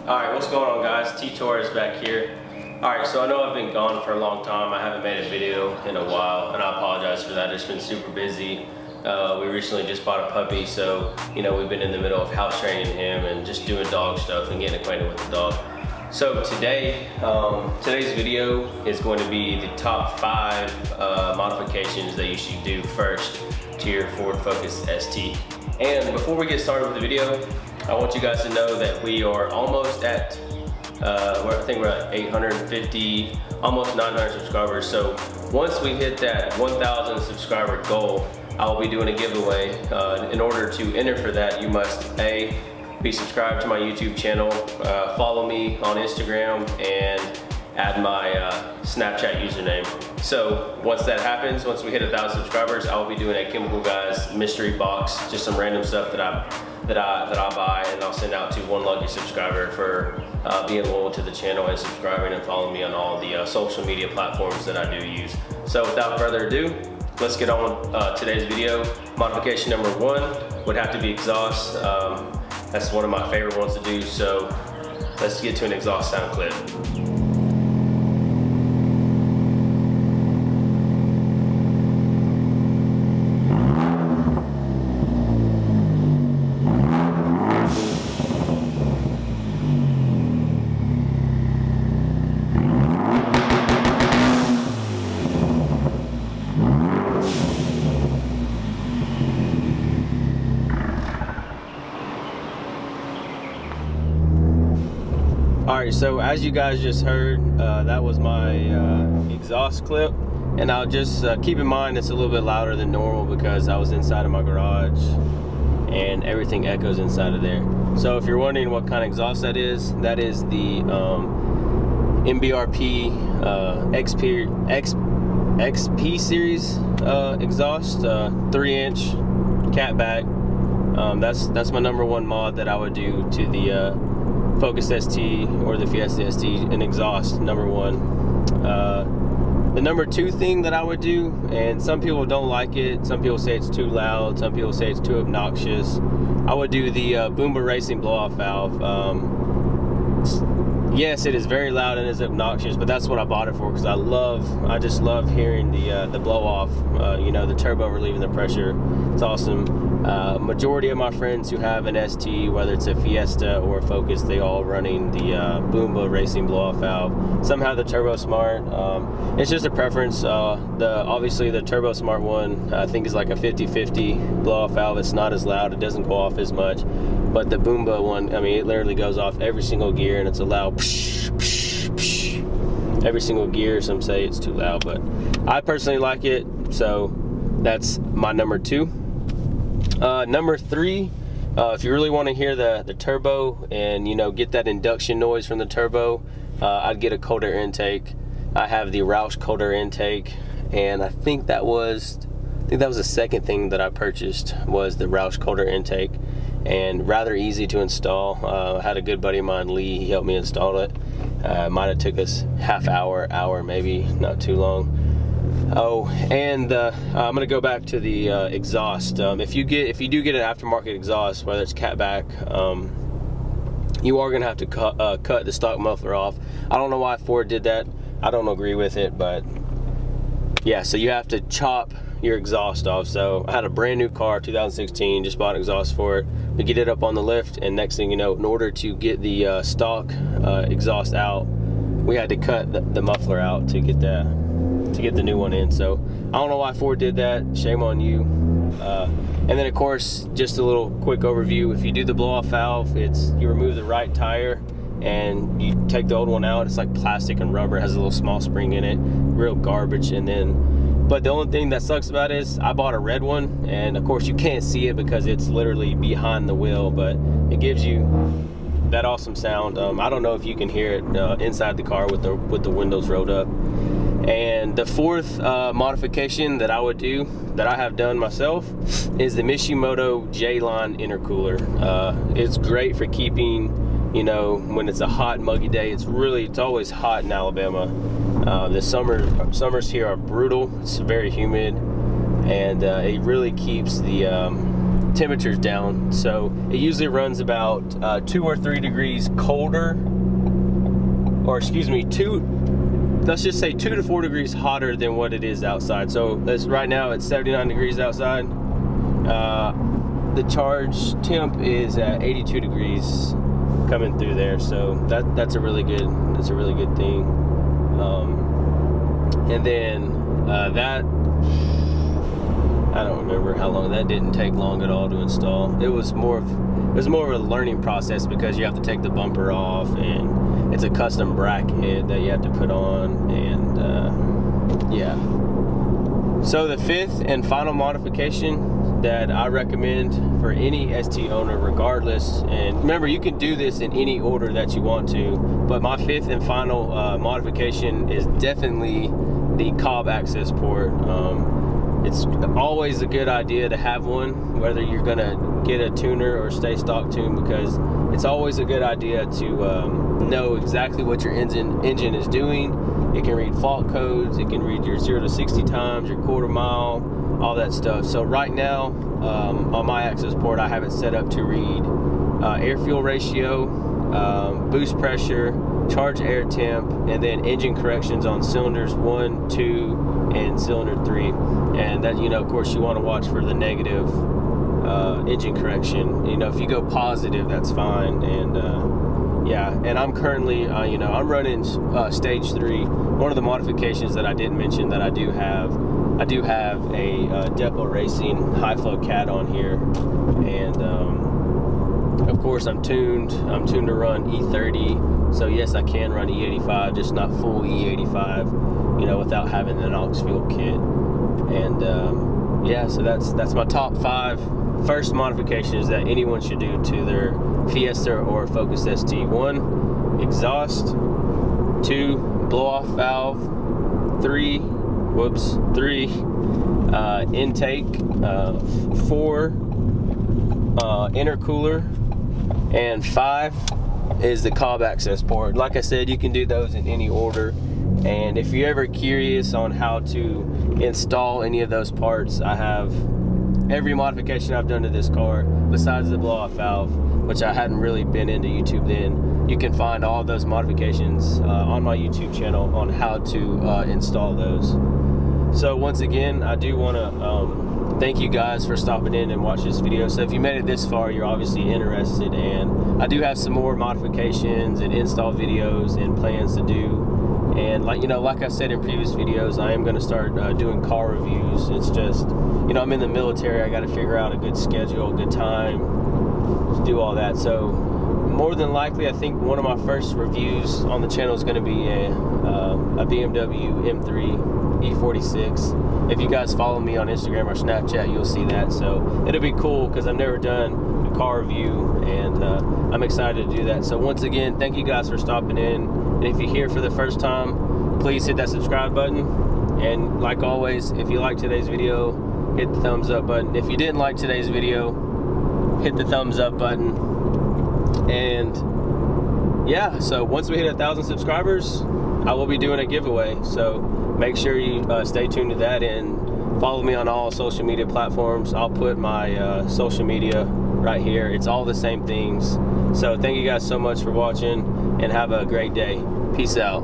Alright, what's going on, guys? T-Torres back here. Alright, so I know I've been gone for a long time. I haven't made a video in a while, and I apologize for that. It's been super busy. We recently just bought a puppy, so we've been in the middle of house training him and just doing dog stuff and getting acquainted with the dog. So today, today's video is going to be the top 5 modifications that you should do first to your Ford Focus ST. And before we get started with the video, I want you guys to know that we are almost at, I think we're at 850, almost 900 subscribers. So once we hit that 1,000 subscriber goal, I will be doing a giveaway. In order to enter for that, you must A, be subscribed to my YouTube channel, follow me on Instagram, and add my Snapchat username. So once that happens, once we hit 1,000 subscribers, I will be doing a Chemical Guys mystery box, just some random stuff that I buy, and I'll send out to one lucky subscriber for being loyal to the channel and subscribing and following me on all the social media platforms that I do use. So without further ado, let's get on with today's video. Modification number 1 would have to be exhaust. That's one of my favorite ones to do, so let's get to an exhaust sound clip. Alright, so as you guys just heard, that was my exhaust clip, and I'll just keep in mind it's a little bit louder than normal because I was inside of my garage and everything echoes inside of there. So if you're wondering what kind of exhaust that is the MBRP XP series exhaust, 3-inch catback. That's my number 1 mod that I would do to the Focus ST or the Fiesta ST, an exhaust, number 1. The number 2 thing that I would do, and some people don't like it, some people say it's too loud, some people say it's too obnoxious, I would do the Goomba racing blow-off valve. Yes, it is very loud and is obnoxious, but that's what I bought it for, because I just love hearing the blow-off, the turbo relieving the pressure. It's awesome. Majority of my friends who have an ST, whether it's a Fiesta or a Focus, they all running the Goomba racing blow-off valve. Some have the Turbo Smart. It's just a preference. Obviously the Turbo Smart one I think is like a 50-50 blow-off valve. It's not as loud, it doesn't go off as much. But the Goomba one, I mean, it literally goes off every single gear, and it's a loud psh, psh, psh, every single gear. Some say it's too loud, but I personally like it, so that's my number 2. Number 3, if you really want to hear the turbo and get that induction noise from the turbo, I'd get a cold air intake. I have the Roush cold air intake, and I think that was the second thing that I purchased, was the Roush cold air intake, and rather easy to install. I had a good buddy of mine, Lee, he helped me install it. Might have took us half hour maybe, not too long. Oh, and I'm gonna go back to the exhaust. If you do get an aftermarket exhaust, whether it's catback, you are gonna have to cut the stock muffler off. I don't know why Ford did that. I don't agree with it, but yeah. So you have to chop your exhaust off. So I had a brand new car, 2016, just bought an exhaust for it. We get it up on the lift, and next thing you know, in order to get the stock exhaust out, we had to cut the muffler out to get the new one in. So I don't know why Ford did that. Shame on you. And then of course, just a little quick overview. If you do the blow-off valve, you remove the right tire and you take the old one out. It's like plastic and rubber, it has a little small spring in it, real garbage. But the only thing that sucks about it is I bought a red one, and of course you can't see it because it's literally behind the wheel, but it gives you that awesome sound. I don't know if you can hear it inside the car with the windows rolled up. And the 4th modification that I would do, that I have done myself, is the Mishimoto Jalen intercooler. It's great for keeping, when it's a hot, muggy day. It's always hot in Alabama. The summers here are brutal. It's very humid, and it really keeps the temperatures down. So it usually runs about 2 or 3 degrees colder, or excuse me, let's just say 2 to 4 degrees hotter than what it is outside. So right now it's 79 degrees outside. The charge temp is at 82 degrees coming through there. So that's a really good thing. And then that, I don't remember how long, that didn't take long at all to install. It was more of a learning process because you have to take the bumper off, and it's a custom bracket that you have to put on, and yeah. So the fifth and final modification that I recommend for any ST owner regardless, and remember you can do this in any order that you want to, but my fifth and final modification is definitely the Cobb Accessport. It's always a good idea to have one, whether you're gonna get a tuner or stay stock tune, because it's always a good idea to know exactly what your engine is doing. It can read fault codes, it can read your 0 to 60 times, your quarter mile, all that stuff. So right now on my Accessport, I have it set up to read air fuel ratio, boost pressure, charge air temp, and then engine corrections on cylinders 1, 2, and cylinder 3. And that, you know, of course you want to watch for the negative engine correction. You know, if you go positive, that's fine. And yeah, and I'm currently you know, I'm running stage 3. One of the modifications that I didn't mention that I do have a Depot Racing high flow cat on here, and of course I'm tuned to run E30. So yes, I can run E85, just not full E85, you know, without having an aux fuel kit. And yeah, so that's my top 5 first modifications that anyone should do to their Fiesta or Focus ST. 1, exhaust. 2, blow-off valve. 3, intake. 4, intercooler. And 5 is the Cobb Accessport. Like I said, you can do those in any order. And if you're ever curious on how to install any of those parts, I have every modification I've done to this car besides the blow-off valve, which I hadn't really been into YouTube then. You can find all those modifications on my YouTube channel on how to install those. So once again, I do want to thank you guys for stopping in and watching this video. So if you made it this far, you're obviously interested, and I do have some more modifications and install videos and plans to do. And like I said in previous videos, I am going to start doing car reviews. It's just, you know, I'm in the military. I got to figure out a good schedule, a good time to do all that. So more than likely, I think one of my first reviews on the channel is going to be a BMW M3 E46. If you guys follow me on Instagram or Snapchat, you'll see that. So it'll be cool because I've never done a car review, and I'm excited to do that. So once again, thank you guys for stopping in. And if you're here for the first time, please hit that subscribe button. And like always, if you liked today's video, hit the thumbs up button. If you didn't like today's video, hit the thumbs up button. And yeah, so once we hit 1,000 subscribers, I will be doing a giveaway. So make sure you stay tuned to that and follow me on all social media platforms. I'll put my social media right here. It's all the same things. So thank you guys so much for watching, and have a great day. Peace out.